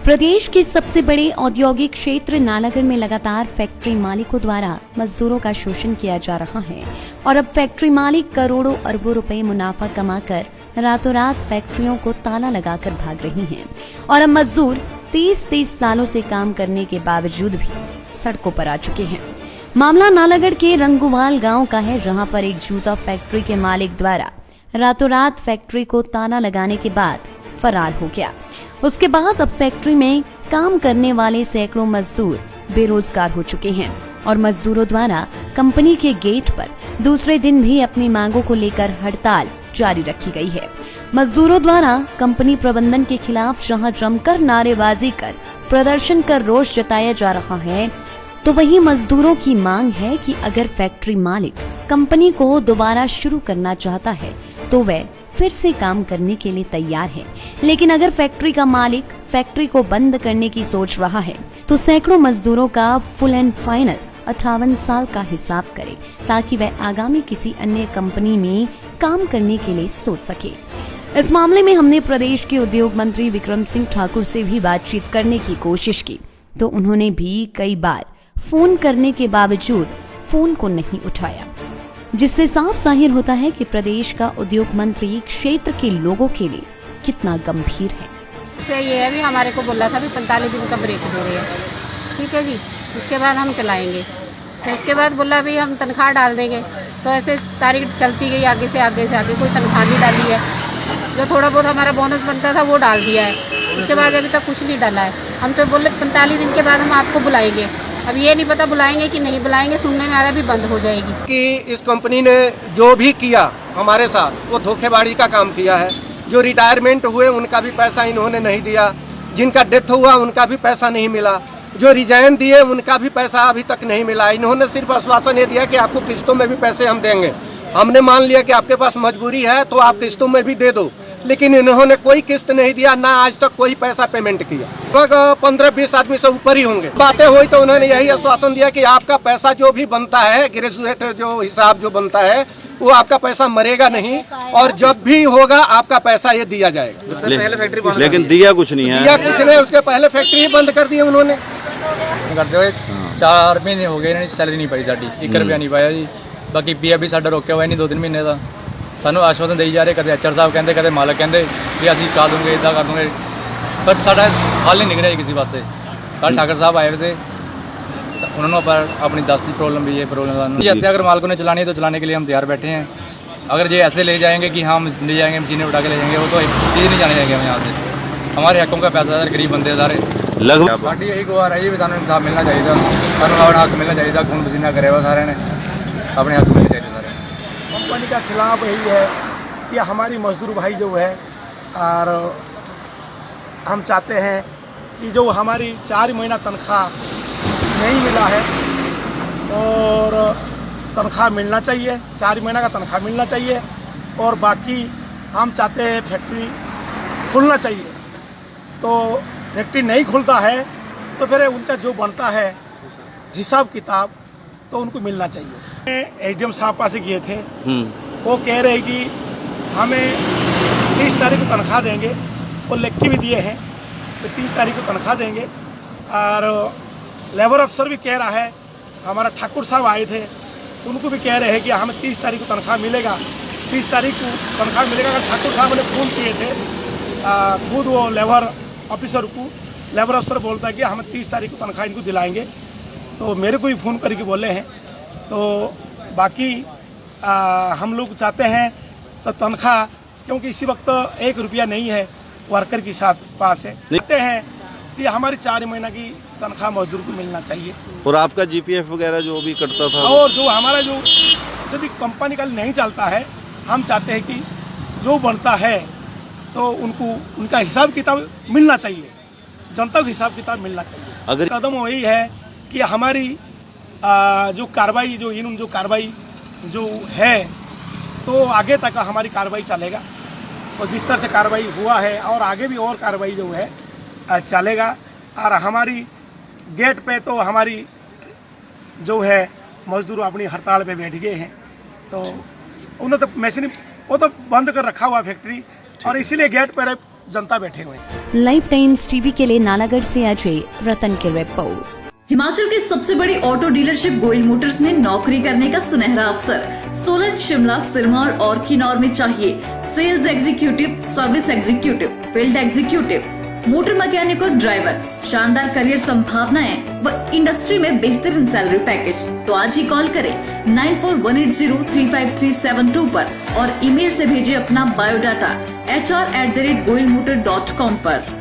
प्रदेश के सबसे बड़े औद्योगिक क्षेत्र नालागढ़ में लगातार फैक्ट्री मालिकों द्वारा मजदूरों का शोषण किया जा रहा है और अब फैक्ट्री मालिक करोड़ों अरबों रुपए मुनाफा कमाकर रातों रात फैक्ट्रियों को ताला लगाकर भाग रही हैं और अब मजदूर 30-30 सालों से काम करने के बावजूद भी सड़कों पर आ चुके हैं। मामला नालागढ़ के रंगुवाल गांव का है, जहां पर एक जूता फैक्ट्री के मालिक द्वारा रातों रात फैक्ट्री को ताला लगाने के बाद फरार हो गया। उसके बाद अब फैक्ट्री में काम करने वाले सैकड़ों मजदूर बेरोजगार हो चुके हैं और मजदूरों द्वारा कंपनी के गेट पर दूसरे दिन भी अपनी मांगों को लेकर हड़ताल जारी रखी गई है। मजदूरों द्वारा कंपनी प्रबंधन के खिलाफ जहां जमकर नारेबाजी कर प्रदर्शन कर रोष जताया जा रहा है, तो वहीं मजदूरों की मांग है कि अगर फैक्ट्री मालिक कंपनी को दोबारा शुरू करना चाहता है तो वह फिर से काम करने के लिए तैयार है, लेकिन अगर फैक्ट्री का मालिक फैक्ट्री को बंद करने की सोच रहा है तो सैकड़ों मजदूरों का फुल एंड फाइनल 58 साल का हिसाब करे, ताकि वह आगामी किसी अन्य कंपनी में काम करने के लिए सोच सके। इस मामले में हमने प्रदेश के उद्योग मंत्री विक्रम सिंह ठाकुर से भी बातचीत करने की कोशिश की, तो उन्होंने भी कई बार फोन करने के बावजूद फोन को नहीं उठाया, जिससे साफ जाहिर होता है कि प्रदेश का उद्योग मंत्री क्षेत्र के लोगों के लिए कितना गंभीर है। इससे ये है भी हमारे को बोला था भी 45 दिन का ब्रेक दे रहे हैं, ठीक है जी, उसके बाद हम चलाएंगे। फिर उसके बाद बोला भी हम तनख्वाह डाल देंगे, तो ऐसे तारीख चलती गई, आगे से आगे कोई तनख्वाह नहीं डाली है। जो थोड़ा बहुत हमारा बोनस बनता था वो डाल दिया है, उसके बाद अभी तक कुछ नहीं डाला है। हम तो बोले 45 दिन के बाद हम आपको बुलाएंगे, अब ये नहीं पता बुलाएंगे कि नहीं बुलाएंगे, सुनने में आ रहा भी बंद हो जाएगी। कि इस कंपनी ने जो भी किया हमारे साथ वो धोखेबाड़ी का काम किया है। जो रिटायरमेंट हुए उनका भी पैसा इन्होंने नहीं दिया, जिनका डेथ हुआ उनका भी पैसा नहीं मिला, जो रिजाइन दिए उनका भी पैसा अभी तक नहीं मिला। इन्होंने सिर्फ आश्वासन ये दिया कि आपको किस्तों में भी पैसे हम देंगे। हमने मान लिया कि आपके पास मजबूरी है तो आप किस्तों में भी दे दो, लेकिन इन्होंने कोई किस्त नहीं दिया, ना आज तक कोई पैसा पेमेंट किया। लगभग 15-20 आदमी से ऊपर ही होंगे। बातें हुई तो उन्होंने यही आश्वासन दिया कि आपका पैसा जो भी बनता है, ग्रेजुएट जो हिसाब जो बनता है वो आपका पैसा मरेगा नहीं, और जब भी होगा आपका पैसा ये दिया जाएगा। पहले फैक्ट्री लेकिन दिया कुछ नहीं है, दिया कुछ नहीं, उसके पहले फैक्ट्री ही बंद कर दी उन्होंने। करते हुए 4 महीने हो गए, इन्होंने सैलरी नहीं पाई साडी, 1 रुपया नहीं पाया जी। बाकी पीएफ भी साਡਾ रोਕਿਆ ਹੋਇਆ नहीं, 2-3 महीने का ਸਾਨੂੰ ਆਸ਼ਵਾਸਨ ਦੇਈ ਜਾ ਰਹੇ, ਕਦੇ ਐਚਆਰ ਸਾਹਿਬ ਕਹਿੰਦੇ, ਕਦੇ ਮਾਲਕ ਕਹਿੰਦੇ ਵੀ ਅਸੀਂ ਕਰਾ ਦੂੰਗੇ, ਇਦਾਂ ਕਰ ਦੂੰਗੇ, ਪਰ ਸਾਡਾ ਹੱਲ ਨਹੀਂ ਨਿਕਲ ਰਿਹਾ ਕਿਸੇ ਪਾਸੇ। ਕੱਲ ਠਾਕਰ ਸਾਹਿਬ ਆਏ थे, उन्होंने पर अपनी 10 की प्रॉब्लम भी, ये प्रॉब्लम जी। अगर मालकों ने चलानी है तो चलाने के लिए हम तैयार बैठे हैं। अगर ये ऐसे ले जाएंगे कि हम ले जाएंगे मशीनें उठा के ले जाएंगे, वो तो चीज़ नहीं जाने जाएंगे हम यहाँ से। हमारे हकों का पैसा गरीब बंदे सारे लगभग साड़ी यही गुहार है जी भी, सानू इंसाफ मिलना चाहिए, सानू अपना हक मिलना चाहिए। खून पसीना करे हुआ सारे ने अपने हक मिलने चाहिए सारे। कंपनी का खिलाफ यही है कि हमारी मजदूर भाई जो है, और हम चाहते हैं कि जो हमारी 4 महीना तनख्वाह नहीं मिला है और तनख्वाह मिलना चाहिए, 4 महीना का तनख्वाह मिलना चाहिए, और बाकी हम चाहते हैं फैक्ट्री खुलना चाहिए। तो फैक्ट्री नहीं खुलता है तो फिर उनका जो बनता है हिसाब किताब तो उनको मिलना चाहिए। एडीएम साहब पास गए थे, वो कह रहे कि हमें 30 तारीख को तनख्वाह देंगे, और लिख के भी दिए हैं तो 30 तारीख को तनख्वाह देंगे। और लेबर अफसर भी कह रहा है, हमारा ठाकुर साहब आए थे, उनको भी कह रहे हैं कि हमें 30 तारीख को तनख्वाह मिलेगा, 30 तारीख को तनख्वाह मिलेगा। अगर ठाकुर साहब ने फ़ोन किए थे खुद वो लेबर ऑफिसर को, लेबर अफसर बोलता है कि हम 30 तारीख को तनख्वाह इनको दिलाएंगे, तो मेरे को भी फ़ोन करके बोले हैं। तो बाकी हम लोग चाहते हैं तो तनख्वाह, क्योंकि इसी वक्त 1 रुपया नहीं है वर्कर के साथ पास है, चाहते हैं कि हमारी 4 महीना की तनख्वाह मजदूर को मिलना चाहिए। और आपका जीपीएफ वगैरह जो भी कटता था, और जो हमारा जो यदि कंपनी का नहीं चलता है, हम चाहते हैं कि जो बनता है तो उनको उनका हिसाब किताब मिलना चाहिए, जनता को हिसाब किताब मिलना चाहिए। अगर कदम वही है कि हमारी जो कार्रवाई जो कार्रवाई जो है तो आगे तक हमारी कार्रवाई चलेगा, और जिस तरह से कार्रवाई हुआ है और आगे भी और कार्रवाई जो है चलेगा। और हमारी गेट पे तो हमारी जो है मजदूर अपनी हड़ताल पे बैठ गए हैं, तो उन्होंने तो मशीन वो तो बंद कर रखा हुआ फैक्ट्री, और इसीलिए गेट पर जनता बैठे हुए हैं। लाइफ टाइम्स टीवी के लिए नालागढ़ से अजय रतन की रिपोर्ट। हिमाचल की सबसे बड़ी ऑटो डीलरशिप गोयल मोटर्स में नौकरी करने का सुनहरा अवसर। सोलन, शिमला, सिरमौर और किन्नौर में चाहिए sales executive, service executive, field executive, motor mechanic और ड्राइवर। शानदार करियर संभावनाएं व इंडस्ट्री में बेहतरीन सैलरी पैकेज। तो आज ही कॉल करें 9418035372 पर और ईमेल से भेजिए अपना बायोडाटा hr@goilmotor.com पर।